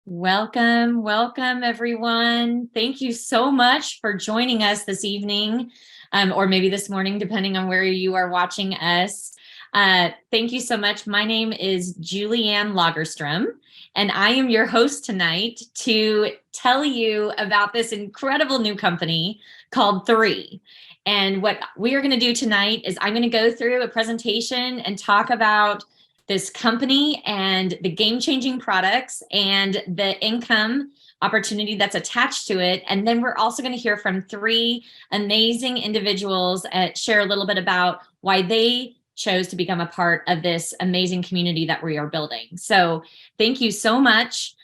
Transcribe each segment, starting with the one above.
Welcome, welcome everyone. Thank you so much for joining us this evening, or maybe this morning, depending on where you are watching us. Thank you so much. My name is Julianne Lagerstrom, and I am your host tonight to tell you about this incredible new company called Three. And what we are going to do tonight is I'm going to go through a presentation and talk about this company and the game-changing products and the income opportunity that's attached to it. And then we're also going to hear from three amazing individuals share a little bit about why they chose to become a part of this amazing community that we are building. So thank you so much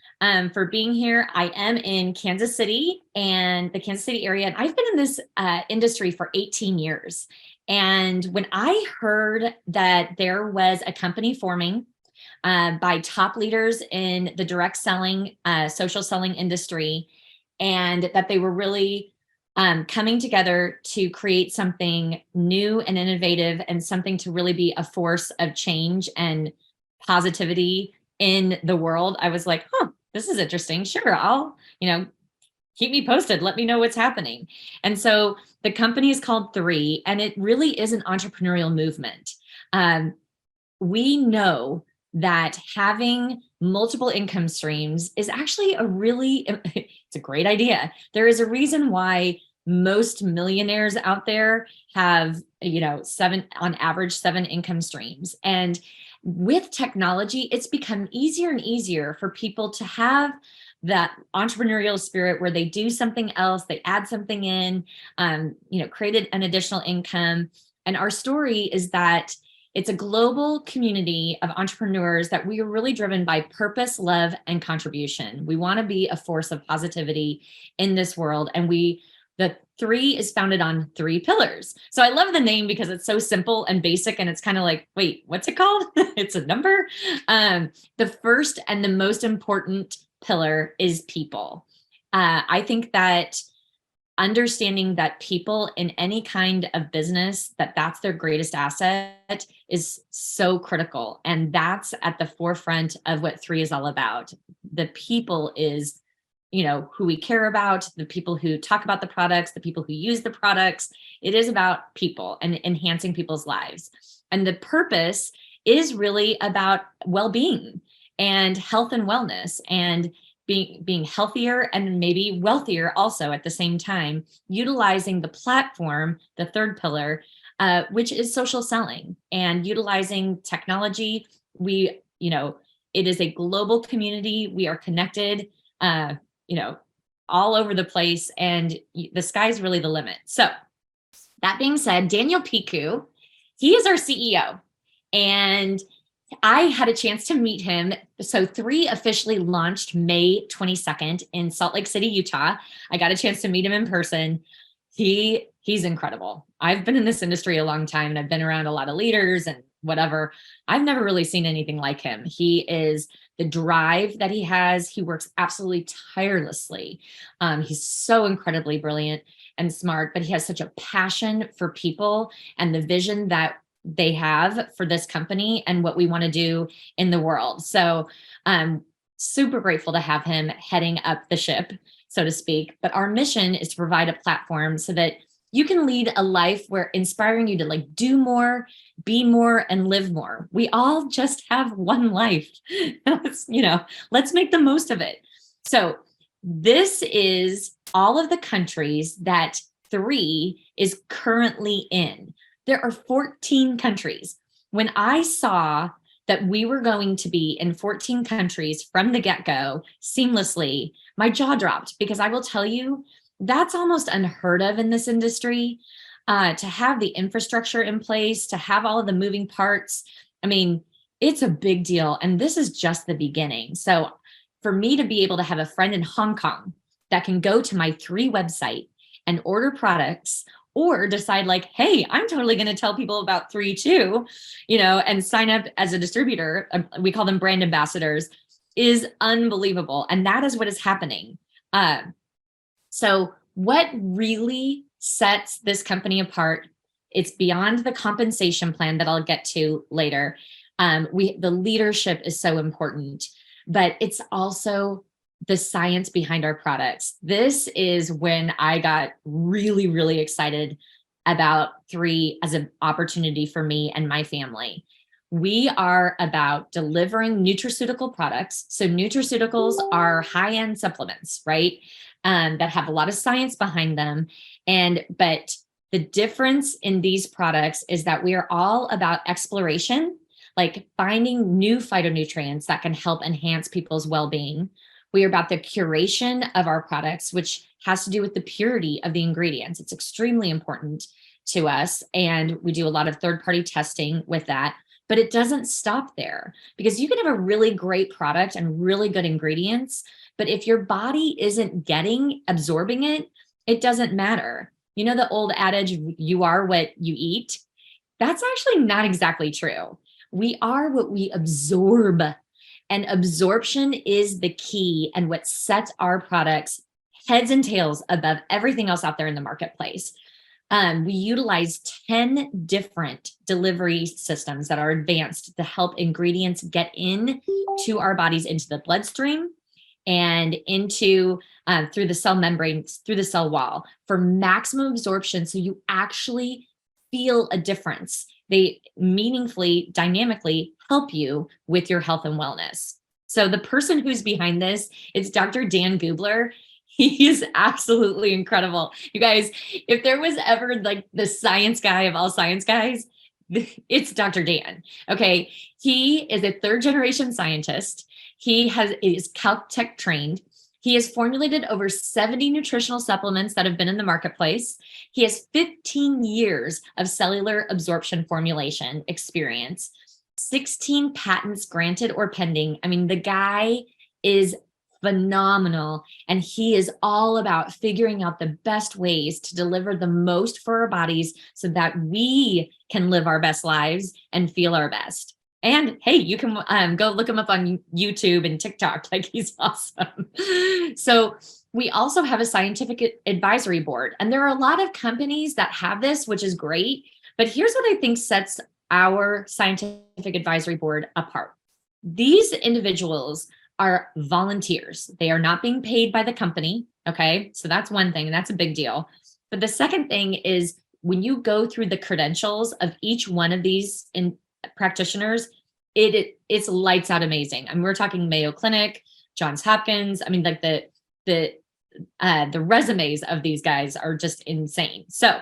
for being here. I am in Kansas City and the Kansas City area, and I've been in this industry for 18 years. And when I heard that there was a company forming by top leaders in the direct selling, social selling industry, and that they were really coming together to create something new and innovative and something to really be a force of change and positivity in the world, I was like, this is interesting. Sure, I'll, keep me posted. Let me know what's happening. And so the company is called Three, and it really is an entrepreneurial movement. We know that having multiple income streams is actually it's a great idea. There is a reason why most millionaires out there have, on average, 7 income streams. And with technology, it's become easier and easier for people to have that entrepreneurial spirit where they do something else, they add something in, created an additional income. And our story is that it's a global community of entrepreneurs that we are really driven by purpose, love, and contribution. We want to be a force of positivity in this world. And the Three is founded on 3 pillars. So I love the name because it's so simple and basic, and it's kind of like, wait, what's it called? It's a number. The first and the most important pillar is people. I think that understanding that people in any kind of business, that's their greatest asset, is so critical. And that's at the forefront of what Three is all about. The people is, who we care about, the people who talk about the products, the people who use the products. It is about people and enhancing people's lives. And the purpose is really about well-being and health and wellness, and being healthier and maybe wealthier also at the same time, utilizing the platform, the third pillar, which is social selling, and utilizing technology. It is a global community. We are connected, all over the place, and the sky's really the limit. So that being said, Daniel Piku, he is our CEO, and I had a chance to meet him. So Three officially launched May 22nd in Salt Lake City, Utah. I got a chance to meet him in person. He's incredible. I've been in this industry a long time, and I've been around a lot of leaders and whatever. I've never really seen anything like him. He is the drive that he has. He works absolutely tirelessly. He's so incredibly brilliant and smart, but he has such a passion for people and the vision that they have for this company and what we want to do in the world. So I'm super grateful to have him heading up the ship, so to speak. But our mission is to provide a platform so that you can lead a life where inspiring you to do more, be more, and live more. We all just have one life. Let's make the most of it. So this is all of the countries that Three is currently in. There are 14 countries. When I saw that we were going to be in 14 countries from the get-go seamlessly, my jaw dropped, because I will tell you, that's almost unheard of in this industry, to have the infrastructure in place, to have all of the moving parts. I mean, it's a big deal. And this is just the beginning. So for me to be able to have a friend in Hong Kong that can go to my Three website and order products, or decide hey, I'm totally going to tell people about Three too, and sign up as a distributor. We call them brand ambassadors, is unbelievable. And that is what is happening. So what really sets this company apart, it's beyond the compensation plan that I'll get to later. The leadership is so important, but it's also the science behind our products. This is when I got really, really excited about 3 as an opportunity for me and my family. We are about delivering nutraceutical products. So nutraceuticals are high-end supplements, right? That have a lot of science behind them. But the difference in these products is that we are all about exploration, like finding new phytonutrients that can help enhance people's well-being. We are about the curation of our products, which has to do with the purity of the ingredients. It's extremely important to us. And we do a lot of third-party testing with that. But it doesn't stop there, because you can have a really great product and really good ingredients, but if your body isn't absorbing it, it doesn't matter. You know, the old adage, you are what you eat. That's actually not exactly true. We are what we absorb, and absorption is the key and what sets our products heads and tails above everything else out there in the marketplace. We utilize 10 different delivery systems that are advanced to help ingredients get in to our bodies, into the bloodstream and into through the cell membranes, through the cell wall, for maximum absorption. So you actually feel a difference. They meaningfully, dynamically help you with your health and wellness. So the person who's behind this is Dr. Dan Gubler. He is absolutely incredible. You guys, if there was ever like the science guy of all science guys, it's Dr. Dan. Okay. He is a 3rd-generation scientist. He is Caltech trained. He has formulated over 70 nutritional supplements that have been in the marketplace. He has 15 years of cellular absorption formulation experience, 16 patents granted or pending. I mean, the guy is phenomenal. And he is all about figuring out the best ways to deliver the most for our bodies so that we can live our best lives and feel our best. And hey, you can go look him up on YouTube and TikTok. Like, he's awesome. So we also have a scientific advisory board. And there are a lot of companies that have this, which is great. But here's what I think sets our scientific advisory board apart. These individuals are volunteers. They are not being paid by the company. Okay. So that's one thing, and that's a big deal. But the second thing is, when you go through the credentials of each one of these practitioners, it's lights out amazing. I mean, we're talking Mayo Clinic, Johns Hopkins. I mean, like the resumes of these guys are just insane. So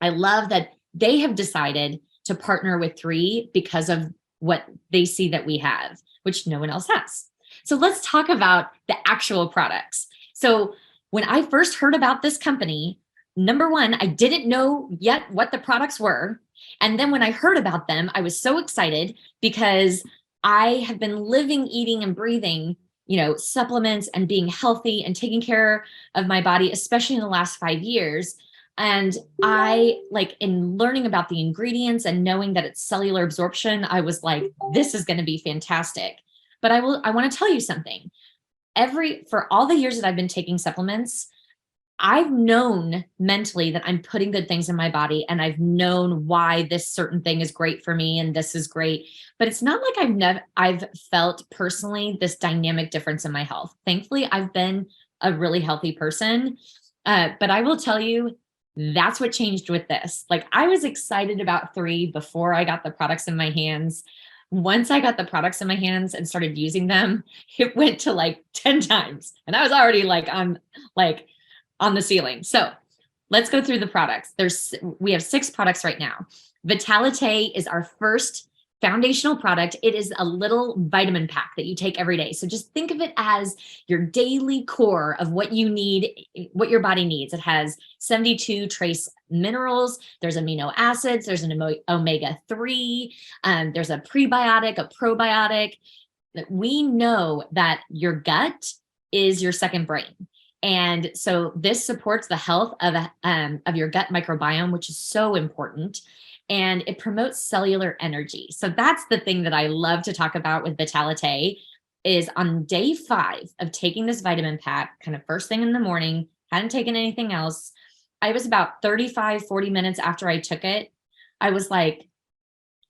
I love that they have decided to partner with 3 because of what they see that we have, which no one else has. So let's talk about the actual products. So when I first heard about this company, number one, I didn't know yet what the products were. And then when I heard about them, I was so excited, because I have been living, eating, and breathing, supplements and being healthy and taking care of my body, especially in the last 5 years. And I, like, in learning about the ingredients and knowing that it's cellular absorption, I was like, this is going to be fantastic. But I want to tell you something. For all the years that I've been taking supplements, I've known mentally that I'm putting good things in my body, and I've known why this certain thing is great for me and this is great. But it's not like I've felt personally this dynamic difference in my health. Thankfully, I've been a really healthy person. But I will tell you, that's what changed with this. Like, I was excited about 3 before I got the products in my hands. Once I got the products in my hands and started using them, it went to like 10 times. And I was already on the ceiling. So let's go through the products. We have 6 products right now. Vitalite is our first foundational product. It is a little vitamin pack that you take every day. So just think of it as your daily core of what you need, what your body needs. It has 72 trace minerals. There's amino acids. There's an omega-3. There's a prebiotic, a probiotic. We know that your gut is your second brain. And so this supports the health of your gut microbiome, which is so important. And it promotes cellular energy. So that's the thing that I love to talk about with Vitalite, is on day 5 of taking this vitamin pack, kind of first thing in the morning, hadn't taken anything else. I was about 35, 40 minutes after I took it. I was like,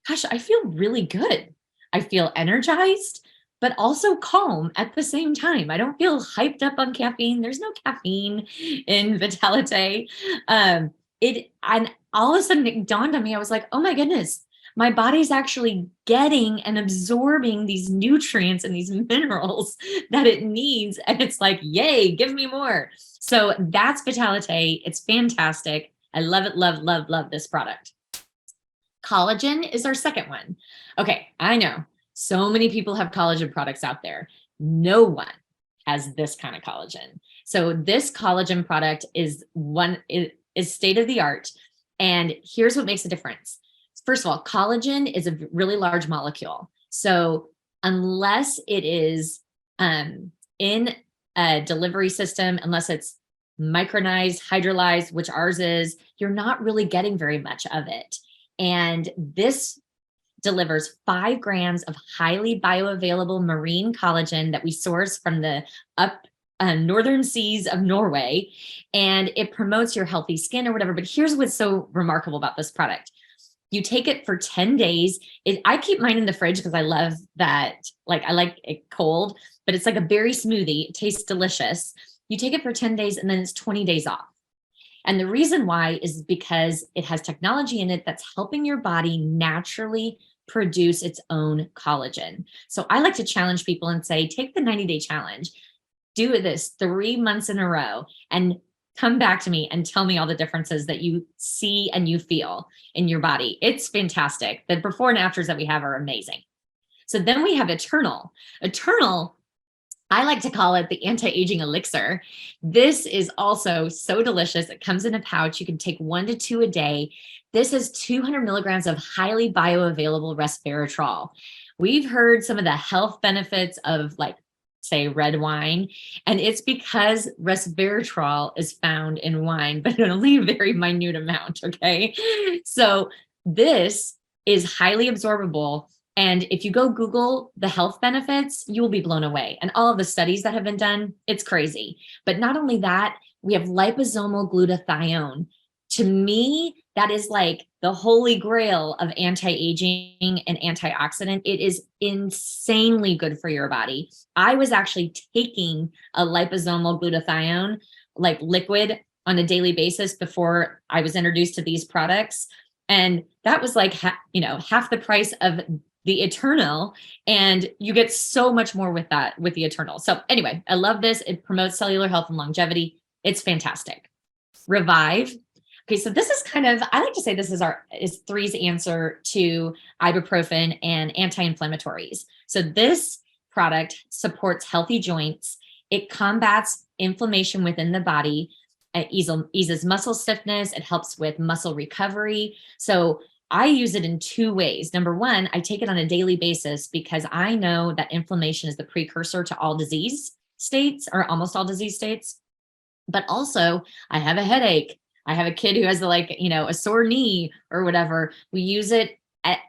gosh, I feel really good. I feel energized. but also calm at the same time. I don't feel hyped up on caffeine. There's no caffeine in Vitalite. And all of a sudden it dawned on me, I was like, oh my goodness, my body's actually getting and absorbing these nutrients and these minerals that it needs. And it's like, yay, give me more. So that's Vitalite. It's fantastic. I love it, love this product. Collagen is our second one. Okay, I know so many people have collagen products out there. No one has this kind of collagen. So this collagen product is state of the art. And here's what makes a difference. First of all, collagen is a really large molecule. So unless it is in a delivery system, unless it's micronized, hydrolyzed, which ours is, you're not really getting very much of it. And this delivers 5 grams of highly bioavailable marine collagen that we source from the northern seas of Norway. And it promotes your healthy skin or whatever. But here's what's so remarkable about this product. You take it for 10 days. I keep mine in the fridge because I love that. Like, I like it cold, but it's like a berry smoothie. It tastes delicious. You take it for 10 days and then it's 20 days off. And the reason why is because it has technology in it that's helping your body naturally produce its own collagen. So I like to challenge people and say, take the 90-day challenge, do this 3 months in a row, and come back to me and tell me all the differences that you see and you feel in your body. It's fantastic. The before and afters that we have are amazing. So then we have Eternal. Eternal, I like to call it the anti-aging elixir. This is also so delicious. It comes in a pouch. You can take 1 to 2 a day. This is 200 milligrams of highly bioavailable resveratrol. We've heard some of the health benefits of, like, say, red wine, and it's because resveratrol is found in wine, but only a very minute amount, okay? So this is highly absorbable. And if you go Google the health benefits, you will be blown away. And all of the studies that have been done, it's crazy. But not only that, we have liposomal glutathione. To me, that is like the holy grail of anti-aging and antioxidant. It is insanely good for your body. I was actually taking a liposomal glutathione, like liquid, on a daily basis before I was introduced to these products. And that was like, half the price of the Eternal, and you get so much more with that, with the Eternal. So anyway, I love this. It promotes cellular health and longevity. It's fantastic. Revive. Okay, so this is kind of, I like to say this is Three's answer to ibuprofen and anti-inflammatories. So this product supports healthy joints. It combats inflammation within the body. It eases muscle stiffness. It helps with muscle recovery. So I use it in 2 ways. Number one, I take it on a daily basis because I know that inflammation is the precursor to all disease states, or almost all disease states. But also, I have a headache. I have a kid who has a sore knee or whatever. We use it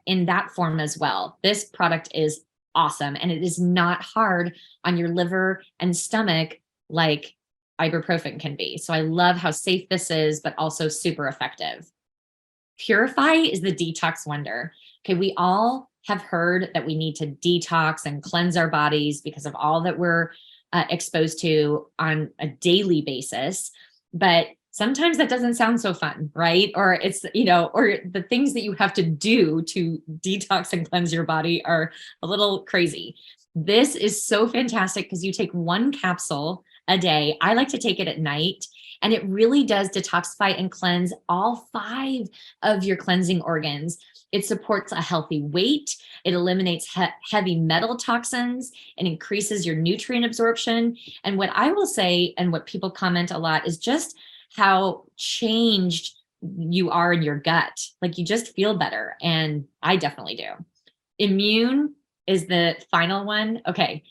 in that form as well. This product is awesome, and it is not hard on your liver and stomach like ibuprofen can be. So I love how safe this is, but also super effective. Purify is the detox wonder. Okay, we all have heard that we need to detox and cleanse our bodies because of all that we're exposed to on a daily basis. But sometimes that doesn't sound so fun, right? Or it's, or the things that you have to do to detox and cleanse your body are a little crazy. This is so fantastic because you take 1 capsule a day. I like to take it at night, and it really does detoxify and cleanse all 5 of your cleansing organs. It supports a healthy weight. It eliminates heavy metal toxins and increases your nutrient absorption. And what I will say, and what people comment a lot, is just how changed you are in your gut. Like, you just feel better. And I definitely do. Immune is the final one. Okay.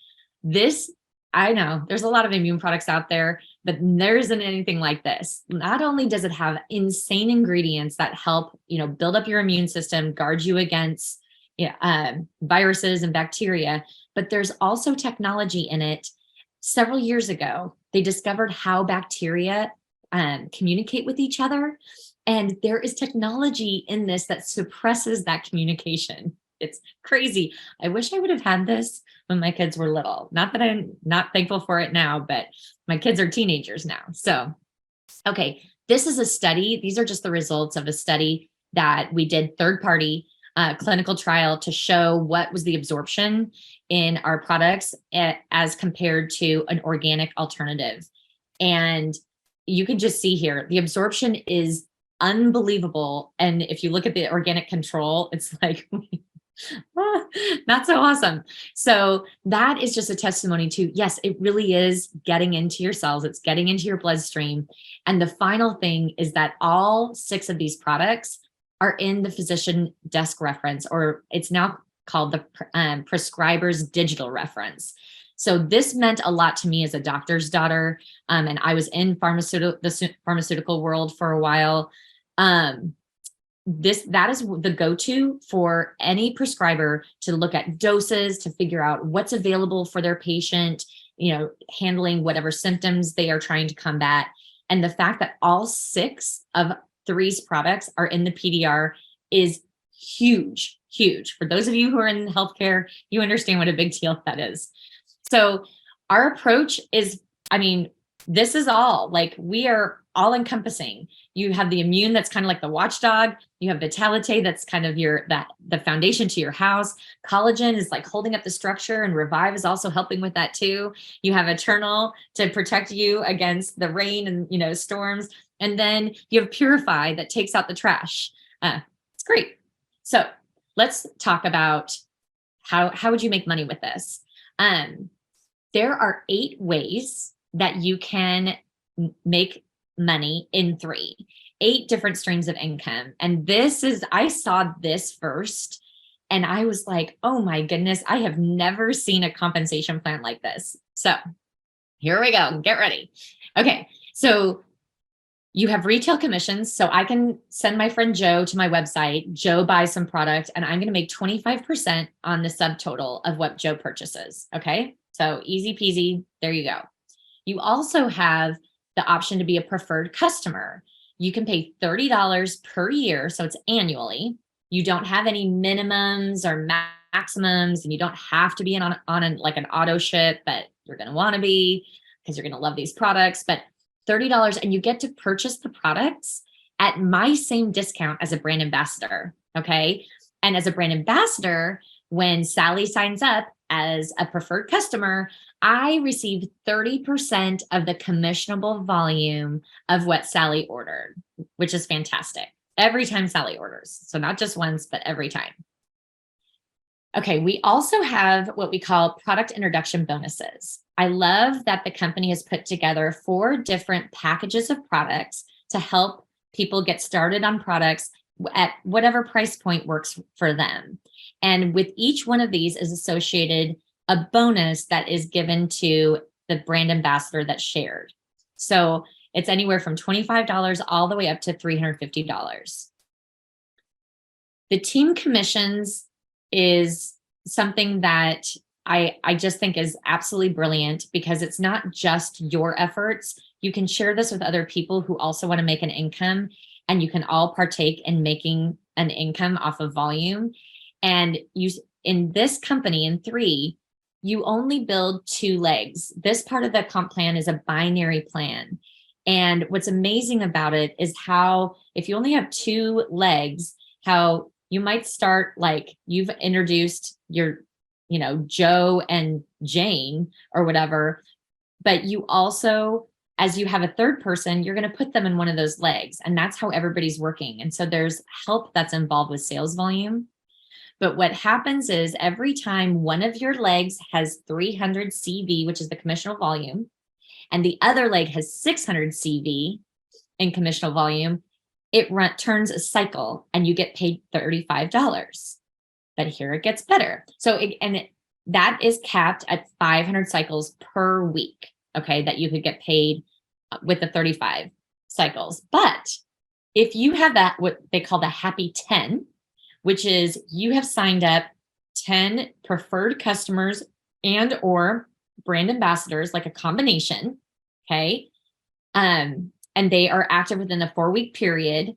This, I know there's a lot of immune products out there, but there isn't anything like this. Not only does it have insane ingredients that help, build up your immune system, guard you against viruses and bacteria, but there's also technology in it. Several years ago, they discovered how bacteria communicate with each other. And there is technology in this that suppresses that communication. It's crazy. I wish I would have had this when my kids were little. Not that I'm not thankful for it now, but my kids are teenagers now. So, okay, this is a study. These are just the results of a study that we did, third party clinical trial, to show what was the absorption in our products as compared to an organic alternative. And you can just see here, the absorption is unbelievable. And if you look at the organic control, it's like, not so awesome. So that is just a testimony to, yes, it really is getting into your cells. It's getting into your bloodstream. And the final thing is that all 6 of these products are in the physician desk reference, or it's now called the prescriber's digital reference. So this meant a lot to me as a doctor's daughter. And I was in the pharmaceutical world for a while. That is the go-to for any prescriber to look at doses, to figure out what's available for their patient, handling whatever symptoms they are trying to combat. And the fact that all 6 of 3's products are in the PDR is huge, huge. For those of you who are in healthcare, you understand what a big deal that is. So our approach is, this is all, like, we are all encompassing. You have the immune that's kind of like the watchdog. You have vitality that's kind of the foundation to your house. Collagen is like holding up the structure, and Revive is also helping with that too. You have Eternal to protect you against the rain and storms. And then you have Purify that takes out the trash. It's great. So let's talk about how would you make money with this? There are 8 ways that you can make money in 8 different streams of income. And I saw this first and I was like, oh my goodness, I have never seen a compensation plan like this. So here we go. Get ready. Okay. So you have retail commissions. So I can send my friend Joe to my website. Joe buys some product and I'm going to make 25% on the subtotal of what Joe purchases. Okay. So easy peasy. There you go. You also have the option to be a preferred customer. You can pay $30 per year. So it's annually. You don't have any minimums or maximums, and you don't have to be on an auto ship, but you're going to want to be because you're going to love these products. But $30, and you get to purchase the products at my same discount as a brand ambassador. Okay. And as a brand ambassador, when Sally signs up as a preferred customer, I receive 30% of the commissionable volume of what Sally ordered, which is fantastic. Every time Sally orders. So not just once, but every time. Okay, we also have what we call product introduction bonuses. I love that the company has put together 4 different packages of products to help people get started on products at whatever price point works for them. And with each one of these is associated a bonus that is given to the brand ambassador that's shared. So it's anywhere from $25 all the way up to $350. The team commissions is something that I just think is absolutely brilliant, because it's not just your efforts. You can share this with other people who also want to make an income, and you can all partake in making an income off of volume. And in this company, in 3, you only build 2 legs. This part of the comp plan is a binary plan. And what's amazing about it is how, if you only have 2 legs, how you might start like you've introduced your, Joe and Jane or whatever, but you also, as you have a third person, you're going to put them in one of those legs. And that's how everybody's working. And so there's help that's involved with sales volume. But what happens is every time one of your legs has 300 CV, which is the commissionable volume, and the other leg has 600 CV in commissionable volume, it turns a cycle and you get paid $35. But here it gets better. So that is capped at 500 cycles per week, okay, that you could get paid with the 35 cycles. But if you have that, what they call the happy 10, which is you have signed up 10 preferred customers and or brand ambassadors, like a combination, okay? And they are active within a 4-week period,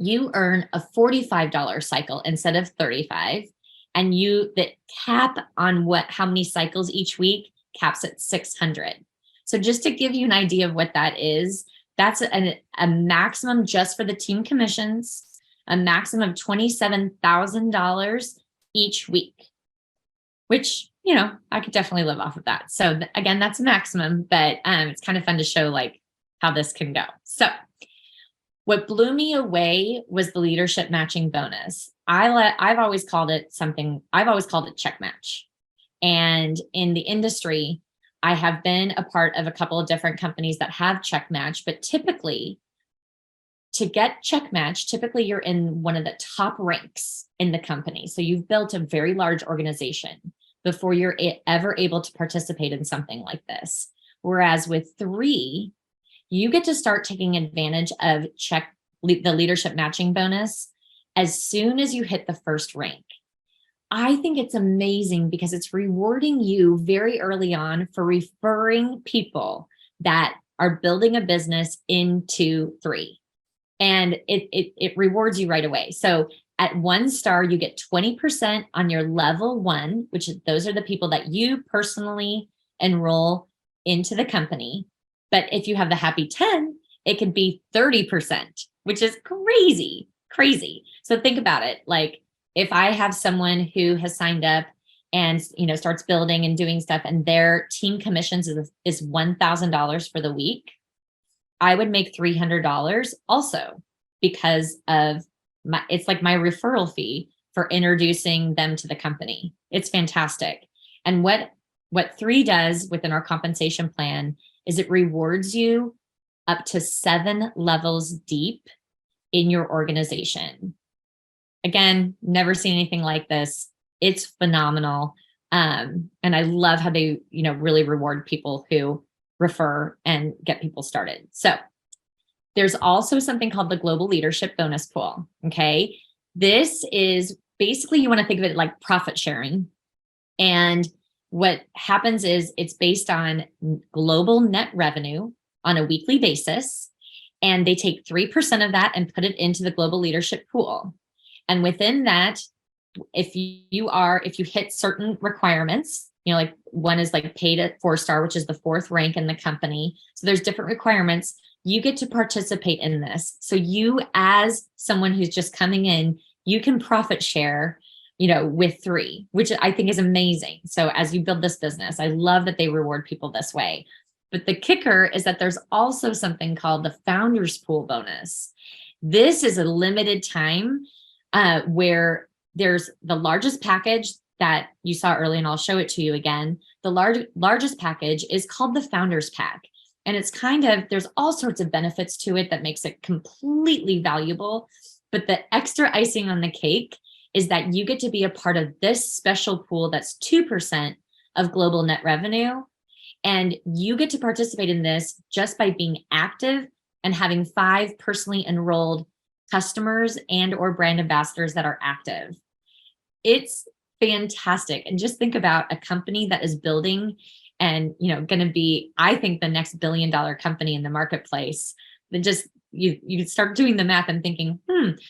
you earn a $45 cycle instead of 35. And the cap on how many cycles each week caps at 600. So just to give you an idea of what that is, that's a maximum just for the team commissions, a maximum of $27,000 each week, which, I could definitely live off of that. So again, that's a maximum, but it's kind of fun to show like how this can go. So what blew me away was the leadership matching bonus. I've always called it check match. And in the industry, I have been a part of a couple of different companies that have check match, but typically to get check match, typically you're in one of the top ranks in the company. So you've built a very large organization before you're ever able to participate in something like this. Whereas with 3, you get to start taking advantage of the leadership matching bonus as soon as you hit the first rank. I think it's amazing because it's rewarding you very early on for referring people that are building a business into 3. And it rewards you right away. So at 1 star, you get 20% on your level 1, those are the people that you personally enroll into the company. But if you have the happy 10, it could be 30%, which is crazy. So think about it. Like if I have someone who has signed up and, starts building and doing stuff and their team commissions is $1,000 for the week, I would make $300 also because of it's like my referral fee for introducing them to the company. It's fantastic. And what 3 does within our compensation plan is it rewards you up to 7 levels deep in your organization. Again, never seen anything like this. It's phenomenal. And I love how they, really reward people who refer and get people started. So there's also something called the Global Leadership Bonus Pool. Okay. This is basically, you want to think of it like profit sharing. And what happens is it's based on global net revenue on a weekly basis. And they take 3% of that and put it into the Global Leadership Pool. And within that, if you hit certain requirements, like one is like paid at 4-star, which is the 4th rank in the company. So there's different requirements. You get to participate in this. So you, as someone who's just coming in, you can profit share, with 3, which I think is amazing. So as you build this business, I love that they reward people this way. But the kicker is that there's also something called the Founders Pool bonus. This is a limited time where there's the largest package that you saw earlier, and I'll show it to you again. The largest package is called the Founders Pack. And it's there's all sorts of benefits to it that makes it completely valuable. But the extra icing on the cake is that you get to be a part of this special pool that's 2% of global net revenue. And you get to participate in this just by being active and having 5 personally enrolled customers and or brand ambassadors that are active. It's fantastic. And just think about a company that is building and, going to be, I think, the next $1 billion company in the marketplace. Then just you start doing the math and thinking,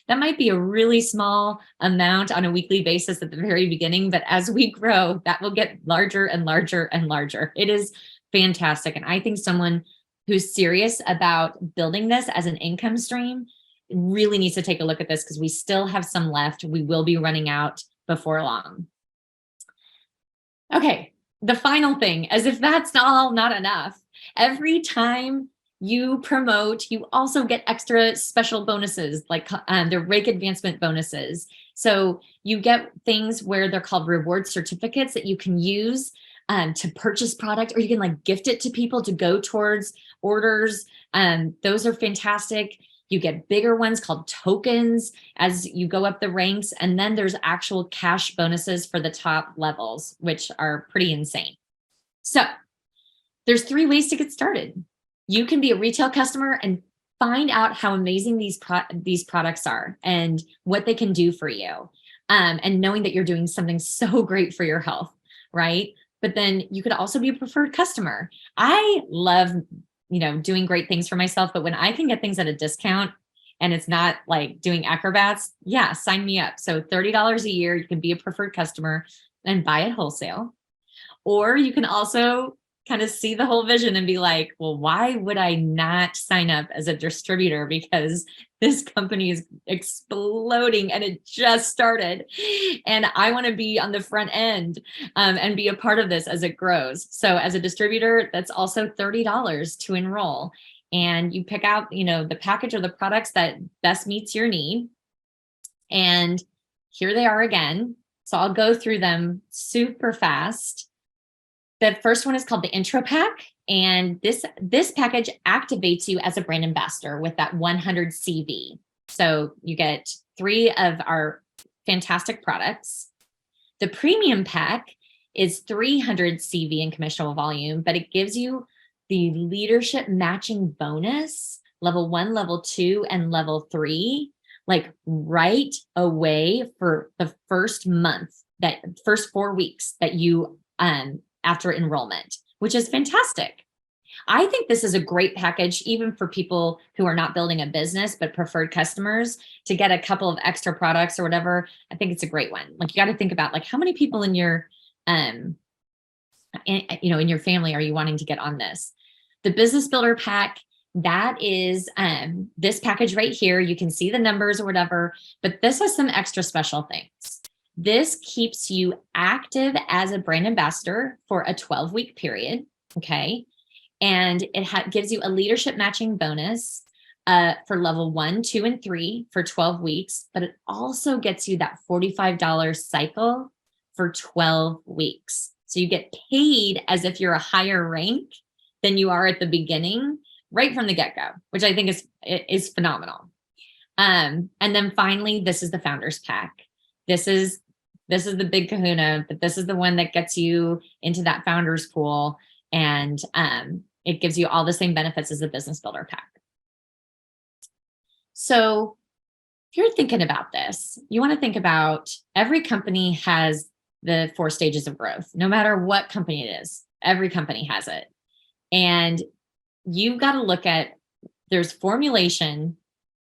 that might be a really small amount on a weekly basis at the very beginning, but as we grow, that will get larger and larger and larger. It is fantastic. And I think someone who's serious about building this as an income stream really needs to take a look at this because we still have some left. We will be running out before long. Okay, the final thing, as if that's all not enough, every time you promote, you also get extra special bonuses like the rake advancement bonuses. So you get things where they're called reward certificates that you can use to purchase product, or you can gift it to people to go towards orders. Those are fantastic. You get bigger ones called tokens as you go up the ranks. And then there's actual cash bonuses for the top levels, which are pretty insane. So there's 3 ways to get started. You can be a retail customer and find out how amazing these products are and what they can do for you. And knowing that you're doing something so great for your health, right? But then you could also be a preferred customer. I love doing great things for myself, but when I can get things at a discount, and it's not like doing acrobats, yeah, sign me up. So $30 a year, you can be a preferred customer and buy it wholesale. Or you can also kind of see the whole vision and be like, well, why would I not sign up as a distributor? Because this company is exploding and it just started. And I want to be on the front end and be a part of this as it grows. So as a distributor, that's also $30 to enroll. And you pick out, the package or the products that best meets your need. And here they are again. So I'll go through them super fast. The first one is called the intro pack. And this package activates you as a brand ambassador with that 100 CV. So you get 3 of our fantastic products. The premium pack is 300 CV in commissionable volume, but it gives you the leadership matching bonus, level 1, level 2, and level 3, like right away for the first month, that first 4 weeks that you, after enrollment, which is fantastic. I think this is a great package, even for people who are not building a business, but preferred customers, to get a couple of extra products or whatever. I think it's a great one. Like, you got to think about, like, how many people in your, in your family are you wanting to get on this? The business builder pack, that is this package right here. You can see the numbers or whatever, but this has some extra special things. This keeps you active as a brand ambassador for a 12-week period, okay? And it gives you a leadership matching bonus for level 1, 2, and 3 for 12 weeks, but it also gets you that $45 cycle for 12 weeks. So you get paid as if you're a higher rank than you are at the beginning, right from the get-go, which I think is phenomenal. And then finally, this is the founders pack. This is the big kahuna, but this is the one that gets you into that founders pool, and it gives you all the same benefits as the business builder pack. So if you're thinking about this, you want to think about, every company has the 4 stages of growth, no matter what company it is. Every company has it. And you've got to look at, there's formulation,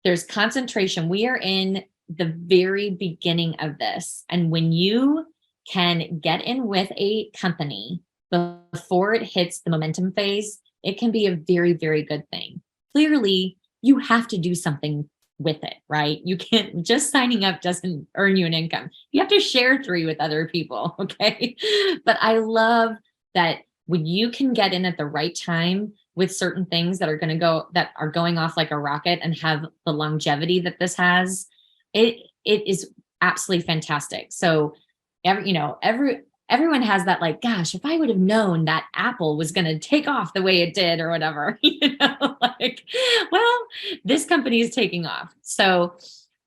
there's concentration. We are in the very beginning of this. And when you can get in with a company before it hits the momentum phase, it can be a very, very good thing. Clearly, you have to do something with it, right? You can't, just signing up doesn't earn you an income. You have to share 3 with other people, okay? But I love that when you can get in at the right time with certain things that are going off like a rocket and have the longevity that this has, it is absolutely fantastic. So everyone has that, like, gosh, if I would have known that Apple was going to take off the way it did or whatever, well, this company is taking off. So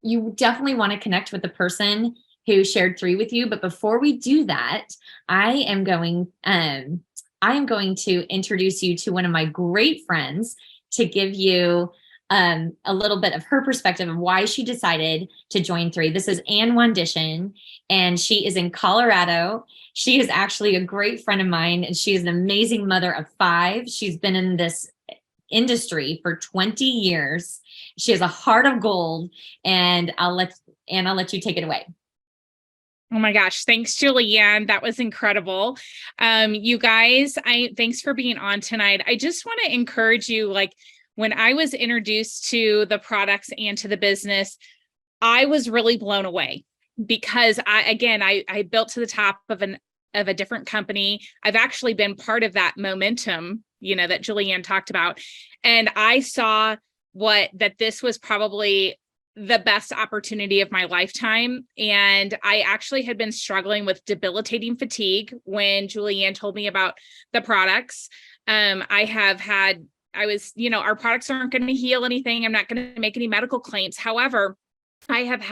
you definitely want to connect with the person who shared 3 with you. But before we do that, I am going to introduce you to one of my great friends to give you a little bit of her perspective of why she decided to join 3. This is Wandishin, and she is in Colorado. She is actually a great friend of mine, and she is an amazing mother of 5. She's been in this industry for 20 years. She has a heart of gold, and I'll let you take it away. Oh my gosh. Thanks, Julianne. That was incredible. You guys, thanks for being on tonight. I just want to encourage you, like, when I was introduced to the products and to the business, I was really blown away, because I built to the top of a different company. I've actually been part of that momentum, that Julianne talked about. And I saw that this was probably the best opportunity of my lifetime. And I actually had been struggling with debilitating fatigue when Julianne told me about the products. Our products aren't going to heal anything. I'm not going to make any medical claims. However, I have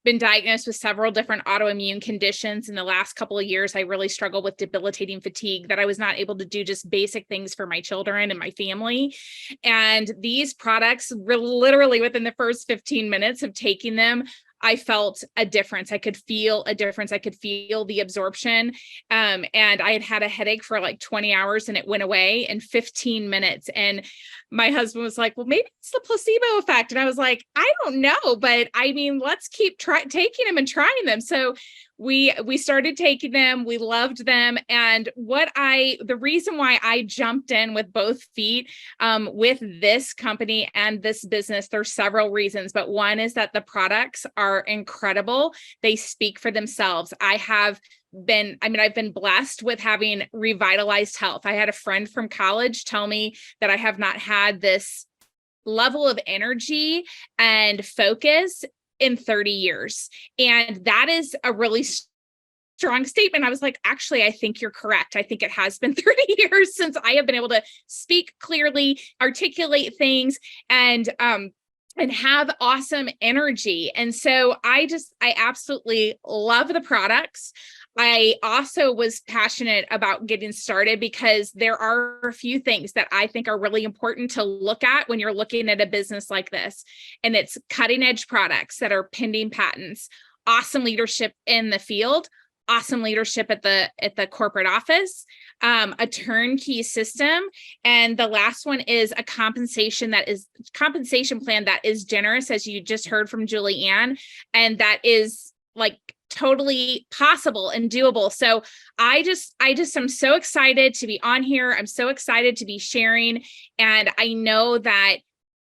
been diagnosed with several different autoimmune conditions. In the last couple of years, I really struggled with debilitating fatigue, that I was not able to do just basic things for my children and my family. And these products, literally within the first 15 minutes of taking them, I felt a difference. I could feel a difference. I could feel the absorption. And I had had a headache for like 20 hours and it went away in 15 minutes. And my husband was like, well, maybe it's the placebo effect. And I was like, I don't know, but I mean, let's keep taking them and trying them. So we started taking them. We loved them. And the reason why I jumped in with both feet with this company and this business, there's several reasons, but one is that the products are incredible. They speak for themselves. I've been blessed with having revitalized health. I had a friend from college tell me that I have not had this level of energy and focus in 30 years. And that is a really strong statement. I was like, actually, I think you're correct. I think it has been 30 years since I have been able to speak clearly, articulate things, and have awesome energy. And so I absolutely love the products. I also was passionate about getting started because there are a few things that I think are really important to look at when you're looking at a business like this. And it's cutting edge products that are pending patents, awesome leadership in the field, awesome leadership at the corporate office, a turnkey system. And the last one is a compensation plan that is generous, as you just heard from Julianne, and that is like totally possible and doable. So I just am so excited to be on here. I'm so excited to be sharing. And I know that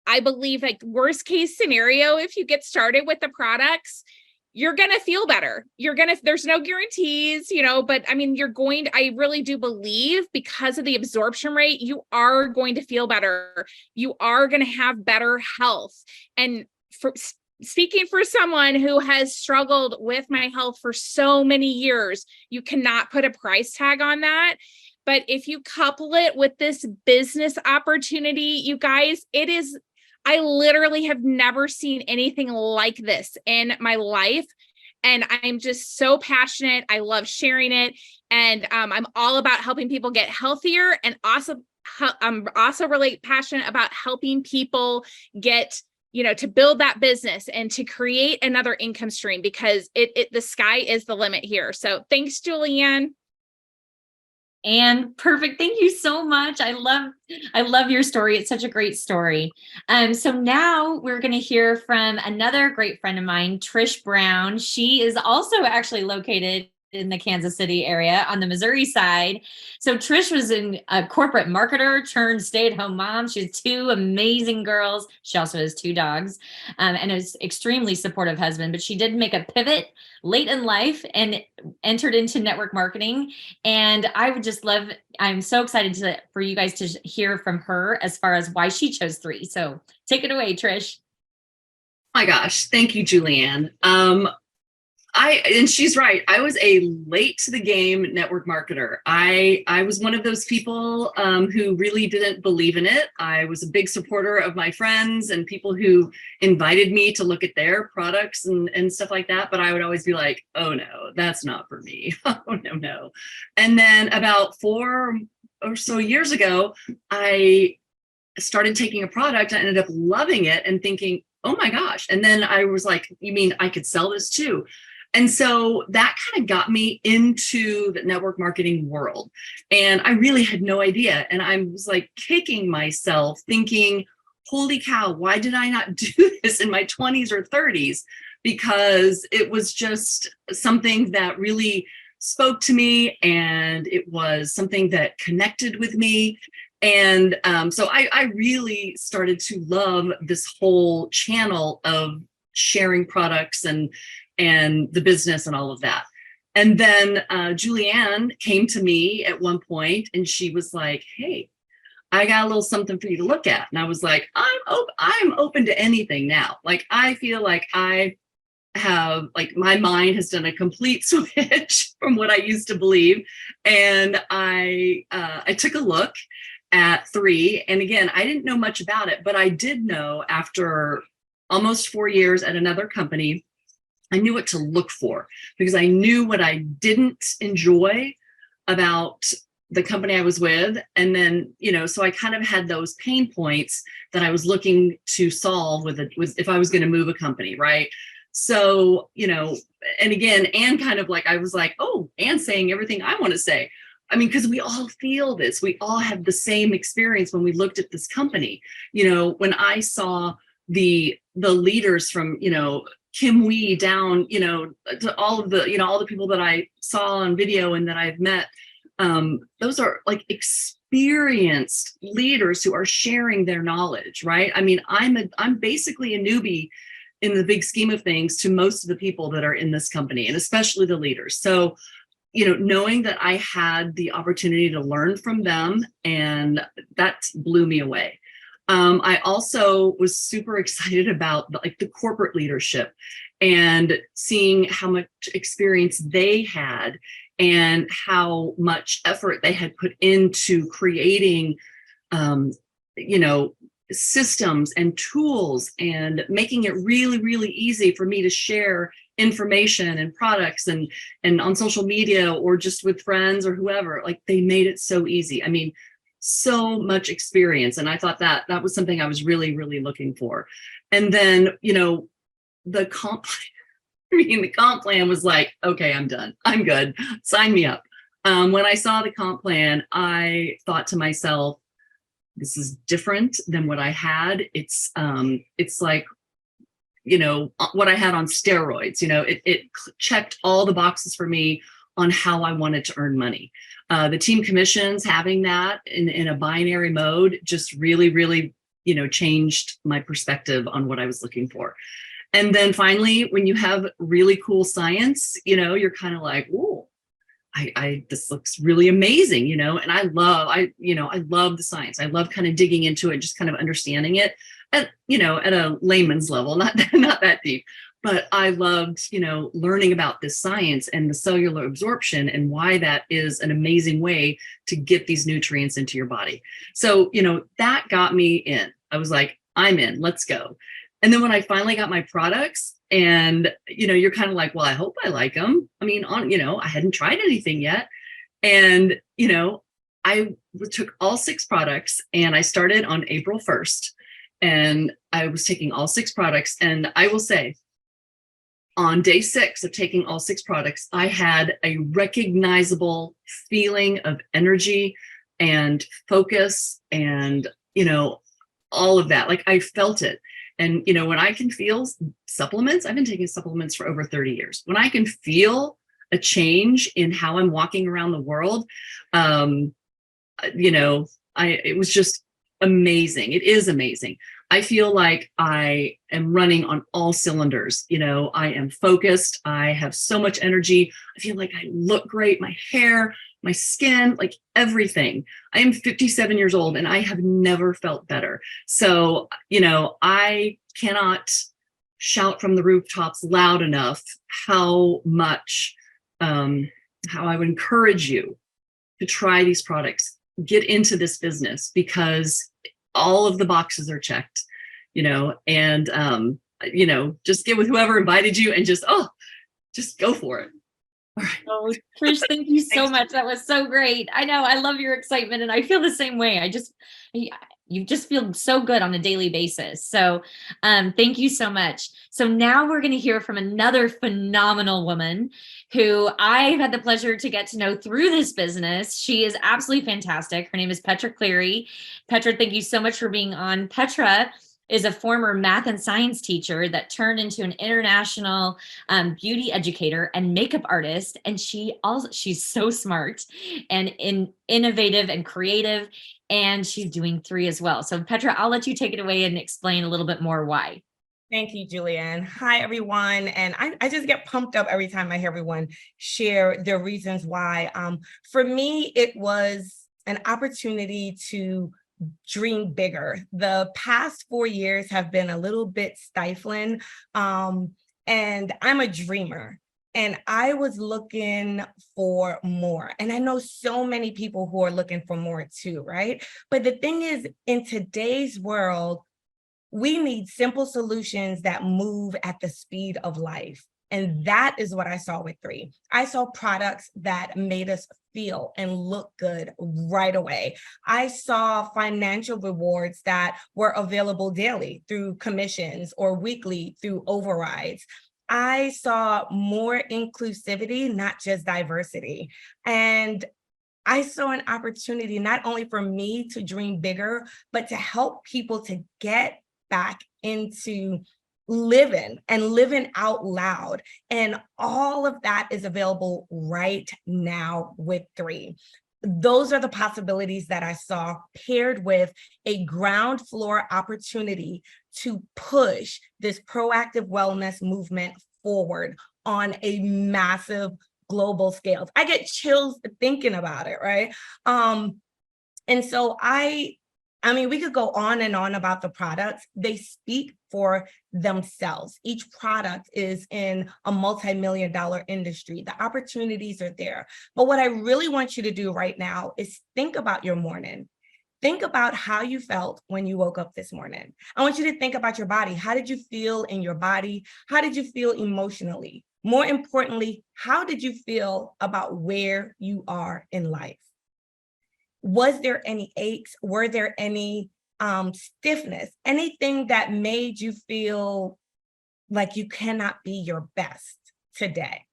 I believe, like, worst case scenario, if you get started with the products, you're going to feel better. There's no guarantees, but I mean, I really do believe, because of the absorption rate, you are going to feel better. You are going to have better health. And speaking for someone who has struggled with my health for so many years, you cannot put a price tag on that. But if you couple it with this business opportunity, you guys, I literally have never seen anything like this in my life. And I'm just so passionate. I love sharing it. And I'm all about helping people get healthier. And I'm also really passionate about helping people get, to build that business and to create another income stream, because the sky is the limit here. So thanks, Julianne. And perfect. Thank you so much. I love your story. It's such a great story. So now we're going to hear from another great friend of mine, Trish Brown. She is also actually located in the Kansas City area on the Missouri side. So Trish was a corporate marketer turned stay-at-home mom. She has two amazing girls. She also has two dogs, and is extremely supportive husband. But she did make a pivot late in life and entered into network marketing. And I'm so excited for you guys to hear from her as far as why she chose 3. So take it away, Trish. Oh my gosh. Thank you, Julianne. And she's right. I was a late to the game network marketer. I was one of those people who really didn't believe in it. I was a big supporter of my friends and people who invited me to look at their products and stuff like that. But I would always be like, oh no, that's not for me. Oh no. And then about 4 or so years ago, I started taking a product. I ended up loving it and thinking, oh my gosh. And then I was like, you mean I could sell this too? And so that kind of got me into the network marketing world. And I really had no idea. And I was like kicking myself thinking, holy cow, why did I not do this in my 20s or 30s? Because it was just something that really spoke to me, and it was something that connected with me. And so I really started to love this whole channel of sharing products and the business and all of that. And then Julianne came to me at one point and she was like, hey, I got a little something for you to look at. And I was like, I'm open to anything now. Like, I feel like I have, like, my mind has done a complete switch from what I used to believe. And I took a look at 3. And again, I didn't know much about it, but I did know after almost 4 years at another company, I knew what to look for, because I knew what I didn't enjoy about the company I was with. And then, so I kind of had those pain points that I was looking to solve with if I was going to move a company, right? So, and again, Anne kind of like, I was like, oh, Anne's saying everything I want to say. I mean, because we all feel this, we all have the same experience when we looked at this company. When I saw the leaders from, Kim Wee down, to all of the, all the people that I saw on video and that I've met, those are like experienced leaders who are sharing their knowledge, right? I mean, I'm basically a newbie in the big scheme of things to most of the people that are in this company, and especially the leaders. So, knowing that I had the opportunity to learn from them, and that blew me away. I also was super excited about the corporate leadership and seeing how much experience they had and how much effort they had put into creating, systems and tools and making it really, really easy for me to share information and products and on social media or just with friends or whoever. Like, they made it so easy. I mean, so much experience. And I thought that was something I was really, really looking for. And then, the comp, the comp plan was like, okay, I'm done. I'm good. Sign me up. When I saw the comp plan, I thought to myself, this is different than what I had. It's like, what I had on steroids. It checked all the boxes for me on how I wanted to earn money. The team commissions, having that in a binary mode, just really, really, changed my perspective on what I was looking for. And then finally, when you have really cool science, you're kind of like, ooh, this looks really amazing, and I love the science. I love kind of digging into it, just kind of understanding it at a layman's level, not that deep. But I loved, learning about this science and the cellular absorption and why that is an amazing way to get these nutrients into your body. So, that got me in. I was like, I'm in, let's go. And then when I finally got my products, and, you're kind of like, well, I hope I like them. I mean, I hadn't tried anything yet. And, I took all 6 products, and I started on April 1st, and I was taking all 6 products. And I will say, on day 6 of taking all 6 products, I had a recognizable feeling of energy and focus and, all of that. Like, I felt it. And, when I can feel supplements, I've been taking supplements for over 30 years. When I can feel a change in how I'm walking around the world, it was just amazing. It is amazing. I feel like I am running on all cylinders. I am focused. I have so much energy. I feel like I look great. My hair, my skin, like everything. I am 57 years old and I have never felt better. So, I cannot shout from the rooftops loud enough how much, how I would encourage you to try these products, get into this business, because all of the boxes are checked, and, just get with whoever invited you and just go for it. All right. Oh, Trish, thank you so much. That was so great. I know, I love your excitement, and I feel the same way. You just feel so good on a daily basis. So thank you so much. So now we're going to hear from another phenomenal woman who I've had the pleasure to get to know through this business. She is absolutely fantastic. Her name is Petra Cleary. Petra, thank you so much for being on. Petra is a former math and science teacher that turned into an international beauty educator and makeup artist. And she's so smart and innovative and creative. And she's doing 3 as well. So Petra, I'll let you take it away and explain a little bit more why. Thank you, Julianne. Hi, everyone. And I just get pumped up every time I hear everyone share their reasons why. For me, it was an opportunity to dream bigger. The past 4 years have been a little bit stifling. And I'm a dreamer. And I was looking for more. And I know so many people who are looking for more too, right? But the thing is, in today's world, we need simple solutions that move at the speed of life. And that is what I saw with 3. I saw products that made us feel and look good right away. I saw financial rewards that were available daily through commissions or weekly through overrides. I saw more inclusivity, not just diversity. And I saw an opportunity not only for me to dream bigger, but to help people to get back into living and living out loud. And all of that is available right now with 3. Those are the possibilities that I saw, paired with a ground floor opportunity to push this proactive wellness movement forward on a massive global scale. I get chills thinking about it, right? And so I mean, we could go on and on about the products. They speak for themselves. Each product is in a multi-million-dollar industry. The opportunities are there. But what I really want you to do right now is think about your morning. Think about how you felt when you woke up this morning. I want you to think about your body. How did you feel in your body? How did you feel emotionally? More importantly, how did you feel about where you are in life? Was there any aches? Were there any stiffness? Anything that made you feel like you cannot be your best today?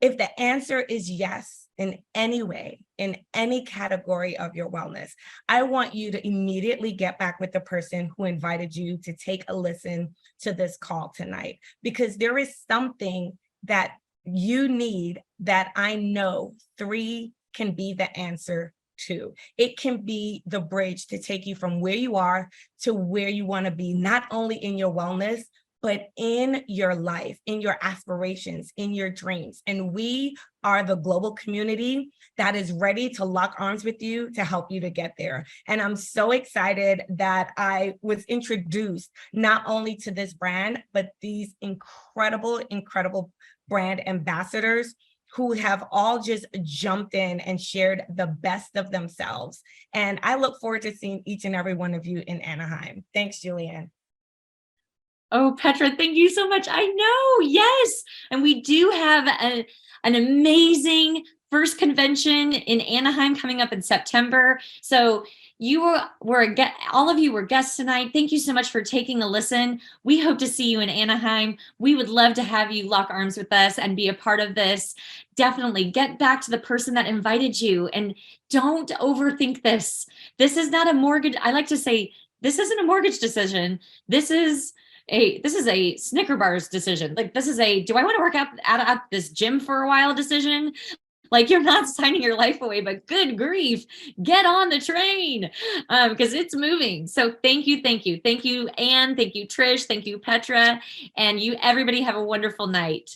If the answer is yes, in any way, in any category of your wellness, I want you to immediately get back with the person who invited you to take a listen to this call tonight, because there is something that you need that I know 3 can be the answer to. It can be the bridge to take you from where you are to where you want to be, not only in your wellness, but in your life, in your aspirations, in your dreams. And we are the global community that is ready to lock arms with you to help you to get there. And I'm so excited that I was introduced not only to this brand, but these incredible brand ambassadors who have all just jumped in and shared the best of themselves. And I look forward to seeing each and every one of you in Anaheim. Thanks, Julianne. Oh, Petra, thank you so much. I know, yes. And we do have an amazing first convention in Anaheim coming up in September. So all of you were guests tonight. Thank you so much for taking a listen. We hope to see you in Anaheim. We would love to have you lock arms with us and be a part of this. Definitely get back to the person that invited you and don't overthink this. This is not a mortgage. I like to say, this isn't a mortgage decision. This is a Snicker bars decision. Like, this is do I want to work out at this gym for a while decision? Like, you're not signing your life away, but good grief, get on the train because it's moving. So thank you, Anne, thank you, Trish, thank you, Petra, and you everybody have a wonderful night.